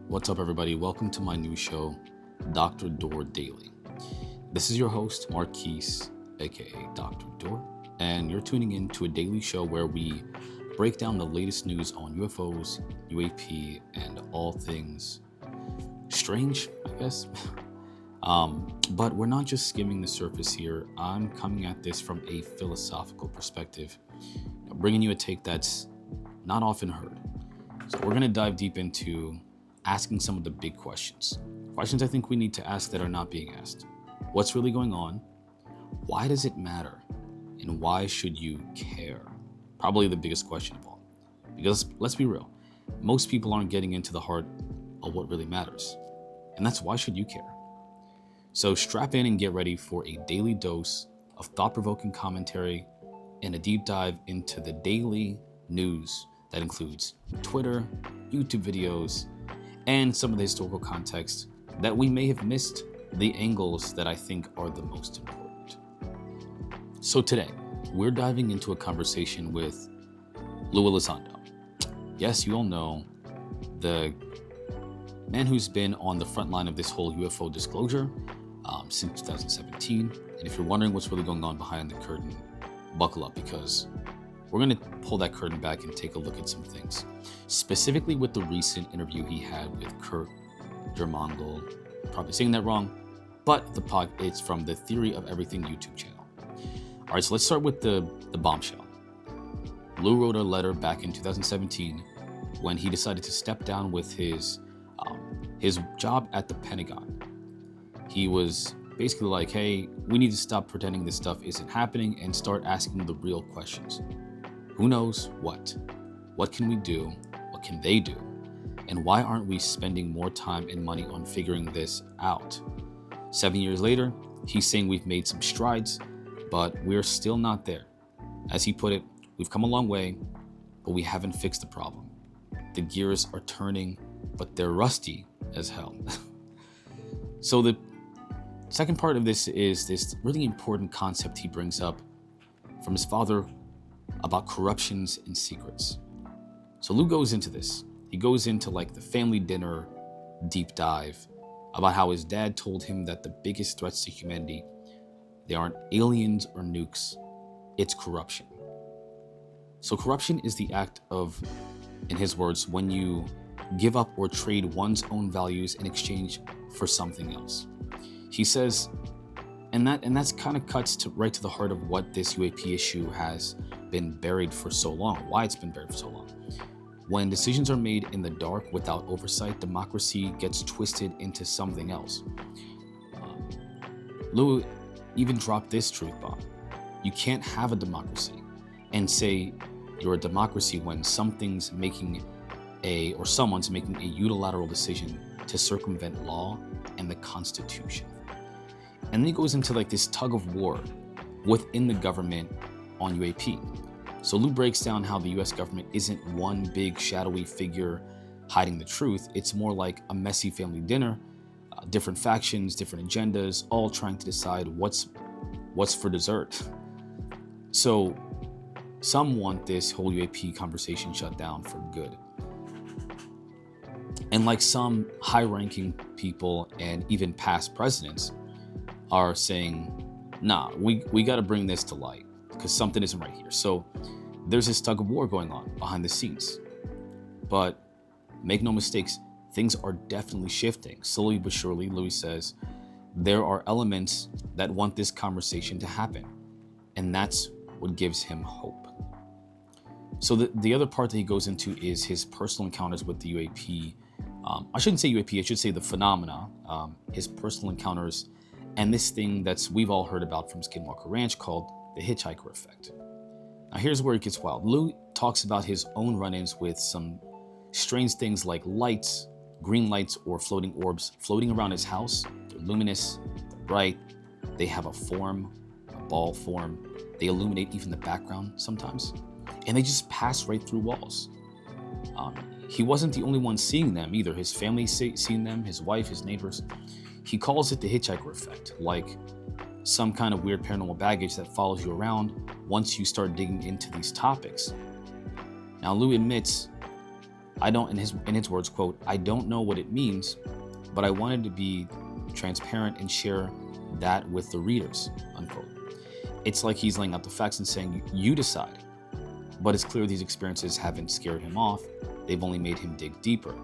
What's up, everybody? Welcome to my new show, DOR Daily. This is your host, Marquise, aka Dr. Dor, and you're tuning in to a daily show where we break down the latest news on UFOs, UAP, and all things strange, I guess. But we're not just skimming the surface here. I'm coming at this from a philosophical perspective, bringing you a take that's not often heard. So we're going to dive deep into asking some of the big questions I think we need to ask that are not being asked. What's really going on? Why does it matter? And why should you care? Probably the biggest question of all. Because let's be real, most people aren't getting into the heart of what really matters. And that's why should you care? So strap in and get ready for a daily dose of thought-provoking commentary and a deep dive into the daily news that includes Twitter, YouTube videos, and some of the historical context that we may have missed, the angles that I think are the most important. So today, we're diving into a conversation with Lou Elizondo. Yes, you all know the man who's been on the front line of this whole UFO disclosure since 2017. And if you're wondering what's really going on behind the curtain, buckle up, because we're going to pull that curtain back and take a look at some things, specifically with the recent interview he had with Kurt Dermongol. Probably saying that wrong, but it's from the Theory of Everything YouTube channel. All right, so let's start with the bombshell. Lou wrote a letter back in 2017 when he decided to step down with his job at the Pentagon. He was basically like, hey, we need to stop pretending this stuff isn't happening and start asking the real questions. Who knows what? What can we do? What can they do? And why aren't we spending more time and money on figuring this out? 7 years later, he's saying we've made some strides, but we're still not there. As he put it, we've come a long way, but we haven't fixed the problem. The gears are turning, but they're rusty as hell. So the second part of this is this really important concept he brings up from his father about corruptions and secrets. So Lou goes into this. He goes into like the family dinner deep dive about how his dad told him that the biggest threats to humanity, they aren't aliens or nukes, it's corruption. So corruption is the act of, in his words, when you give up or trade one's own values in exchange for something else. He says, and that's kind of cuts right to the heart of what this UAP issue has been buried for so long, why it's been buried for so long. When decisions are made in the dark without oversight, democracy gets twisted into something else. Lou even dropped this truth bomb. You can't have a democracy and say you're a democracy when someone's making a unilateral decision to circumvent law and the Constitution. And then he goes into like this tug of war within the government on UAP. So Lou breaks down how the US government isn't one big shadowy figure hiding the truth. It's more like a messy family dinner, different factions, different agendas, all trying to decide what's for dessert. So some want this whole UAP conversation shut down for good. And like some high-ranking people and even past presidents are saying, nah, we got to bring this to light because something isn't right here. So there's this tug of war going on behind the scenes. But make no mistakes, things are definitely shifting. Slowly but surely, Louis says, there are elements that want this conversation to happen. And that's what gives him hope. So the other part that he goes into is his personal encounters with the UAP. I shouldn't say UAP, I should say the phenomena, his personal encounters, and this thing we've all heard about from Skinwalker Ranch called the hitchhiker effect. Now here's where it gets wild. Lou talks about his own run-ins with some strange things like lights, green lights or floating orbs floating around his house. They're luminous, they're bright, they have a form, a ball form. They illuminate even the background sometimes, and they just pass right through walls. He wasn't the only one seeing them either. His family seen them, his wife, his neighbors. He calls it the hitchhiker effect, like some kind of weird paranormal baggage that follows you around once you start digging into these topics. Now, Lou admits I don't, in his words, quote, "I don't know what it means, but I wanted to be transparent and share that with the readers," unquote. It's like he's laying out the facts and saying, you decide. But it's clear these experiences haven't scared him off. They've only made him dig deeper.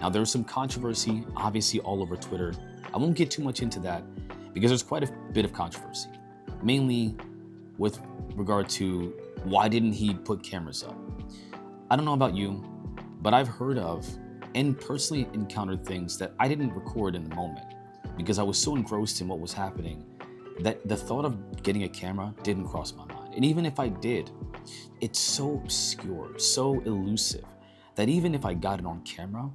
Now, there's some controversy, obviously, all over Twitter. I won't get too much into that because there's quite a bit of controversy, mainly with regard to why didn't he put cameras up? I don't know about you, but I've heard of and personally encountered things that I didn't record in the moment because I was so engrossed in what was happening that the thought of getting a camera didn't cross my mind. And even if I did, it's so obscure, so elusive, that even if I got it on camera,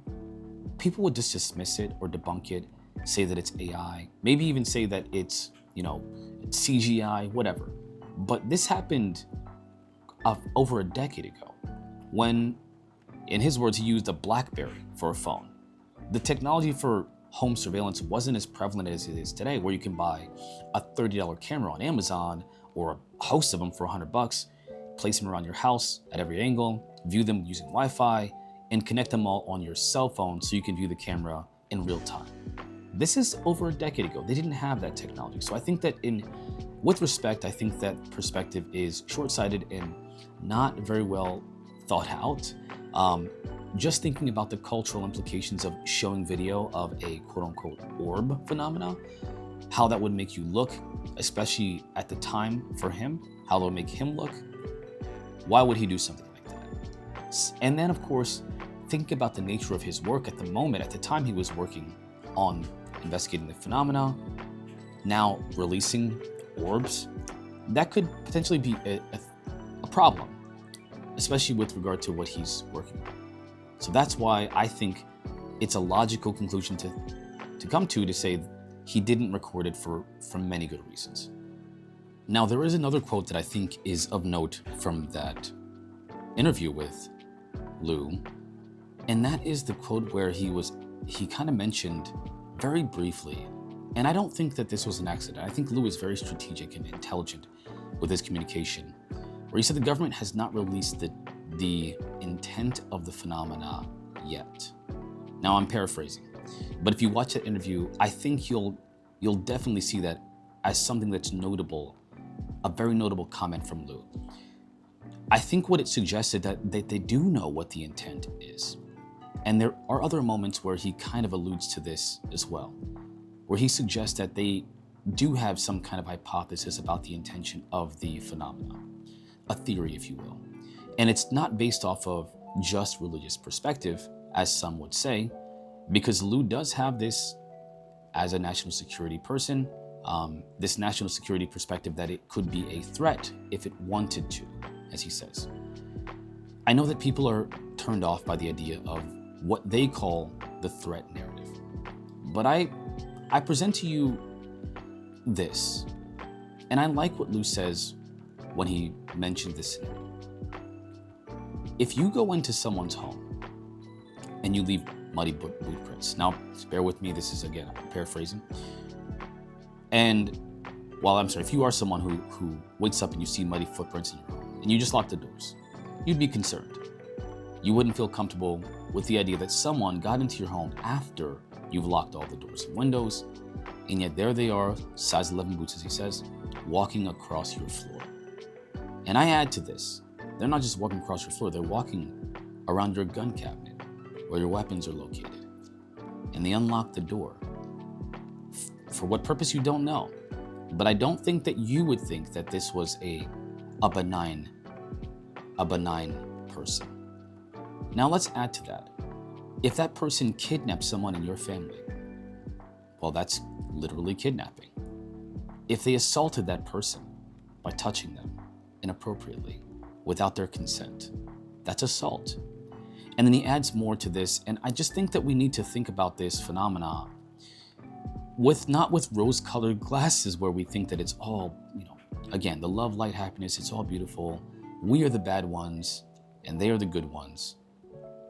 people would just dismiss it or debunk it, say that it's AI, maybe even say that it's, it's CGI, whatever. But this happened over a decade ago when, in his words, he used a BlackBerry for a phone. The technology for home surveillance wasn't as prevalent as it is today, where you can buy a $30 camera on Amazon or a host of them for $100, place them around your house at every angle, view them using Wi-Fi, and connect them all on your cell phone so you can view the camera in real time. This is over a decade ago. They didn't have that technology. So I think that with respect, I think that perspective is short-sighted and not very well thought out. Just thinking about the cultural implications of showing video of a quote-unquote orb phenomena, how that would make you look, especially at the time for him, how that would make him look. Why would he do something like that? And then, of course, think about the nature of his work at the moment. At the time he was working on investigating the phenomena, now releasing orbs, that could potentially be a problem, especially with regard to what he's working on. So that's why I think it's a logical conclusion to come to say he didn't record it for many good reasons. Now, there is another quote that I think is of note from that interview with Lou, and that is the quote where he kind of mentioned very briefly, and I don't think that this was an accident. I think Lou is very strategic and intelligent with his communication, where he said the government has not released the intent of the phenomena yet. Now, I'm paraphrasing, but if you watch that interview, I think you'll definitely see that as something that's notable, a very notable comment from Lou. I think what it suggested that they do know what the intent is. And there are other moments where he kind of alludes to this as well, where he suggests that they do have some kind of hypothesis about the intention of the phenomena, a theory, if you will. And it's not based off of just religious perspective, as some would say, because Lou does have this, as a national security person, this national security perspective that it could be a threat if it wanted to, as he says. I know that people are turned off by the idea of what they call the threat narrative, but I present to you this, and I like what Lou says when he mentioned this scenario. If you go into someone's home and you leave muddy boot prints, now bear with me, this is again paraphrasing, and if you are someone who wakes up and you see muddy footprints in your home and you just lock the doors, you'd be concerned. You wouldn't feel comfortable with the idea that someone got into your home after you've locked all the doors and windows, and yet there they are, size 11 boots, as he says, walking across your floor. And I add to this, they're not just walking across your floor, they're walking around your gun cabinet where your weapons are located. And they unlock the door. For what purpose, you don't know. But I don't think that you would think that this was a benign person. Now let's add to that. If that person kidnapped someone in your family, well, that's literally kidnapping. If they assaulted that person by touching them inappropriately without their consent, that's assault. And then he adds more to this, and I just think that we need to think about this phenomena not with rose-colored glasses where we think that it's all, again, the love, light, happiness, it's all beautiful. We are the bad ones and they are the good ones.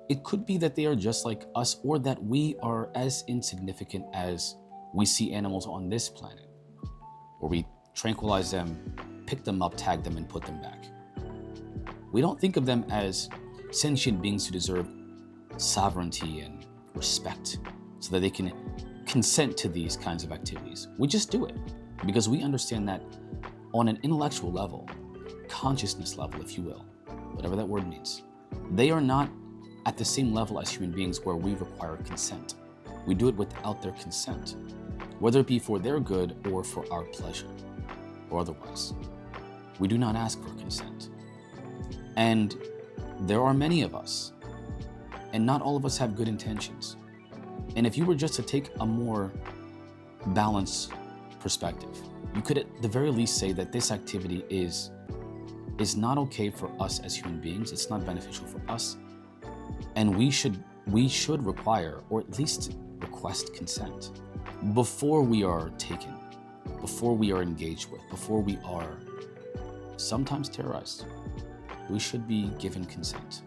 It could be that they are just like us, or that we are as insignificant as we see animals on this planet, where we tranquilize them, pick them up, tag them, and put them back. We don't think of them as sentient beings who deserve sovereignty and respect so that they can consent to these kinds of activities. We just do it because we understand that on an intellectual level, consciousness level, if you will, whatever that word means, they are not at the same level as human beings where we require consent. We do it without their consent, whether it be for their good or for our pleasure or otherwise. We do not ask for consent. And there are many of us, and not all of us have good intentions. And if you were just to take a more balanced perspective, you could at the very least say that this activity is not okay for us as human beings. It's not beneficial for us. And we should require, or at least request, consent before we are taken, before we are engaged with, before we are sometimes terrorized. We should be given consent.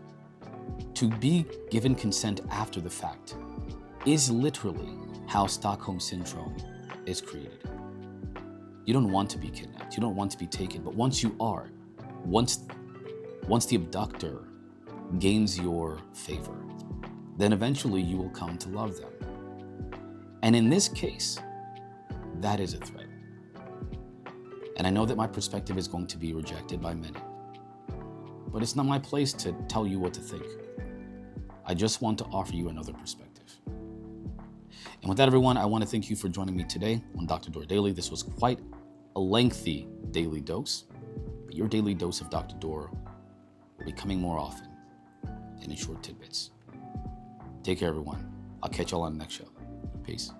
To be given consent after the fact is literally how Stockholm Syndrome is created. You don't want to be kidnapped. You don't want to be taken. But once you are, once the abductor gains your favor, then eventually you will come to love them. And in this case, that is a threat. And I know that my perspective is going to be rejected by many, but it's not my place to tell you what to think. I just want to offer you another perspective. And with that, everyone, I want to thank you for joining me today on Dr. DOR Daily. This was quite a lengthy daily dose, but your daily dose of Dr. DOR will be coming more often and in short tidbits. Take care, everyone. I'll catch y'all on the next show. Peace.